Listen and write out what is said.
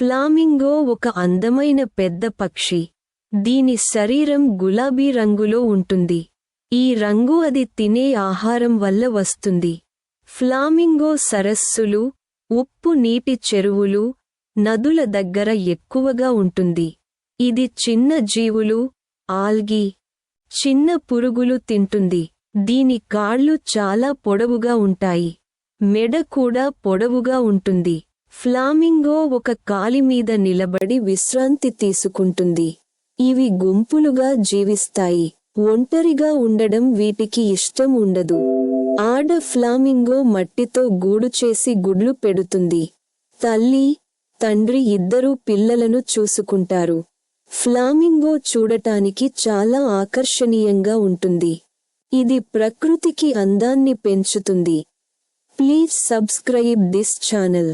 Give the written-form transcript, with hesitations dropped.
ఫ్లామింగో ఒక అందమైన పెద్ద పక్షి. దీని శరీరం గులాబీ రంగులో ఉంటుంది. ఈ రంగు అది తినే ఆహారం వల్ల వస్తుంది. ఫ్లామింగో సరస్సులు, ఉప్పు నీటి చెరువులు, నదుల దగ్గర ఎక్కువగా ఉంటుంది. ఇది చిన్న జీవులు, ఆల్గీ, చిన్న పురుగులు తింటుంది. దీని కాళ్ళు చాలా పొడవుగా ఉంటాయి. మెడ కూడా పొడవుగా ఉంటుంది. ఫ్లామింగో ఒక కాలిమీద నిలబడి విశ్రాంతి తీసుకుంటుంది. ఇవి గుంపులుగా జీవిస్తాయి. ఒంటరిగా ఉండడం వీటికి ఇష్టం ఉండదు. ఆడ ఫ్లామింగో మట్టితో గూడు చేసి గుడ్లు పెడుతుంది. తల్లి, తండ్రి ఇద్దరూ పిల్లలను చూసుకుంటారు. ఫ్లామింగో చూడటానికి చాలా ఆకర్షణీయంగా ఉంటుంది. ఇది ప్రకృతికి అందాన్ని పెంచుతుంది. Please subscribe this channel.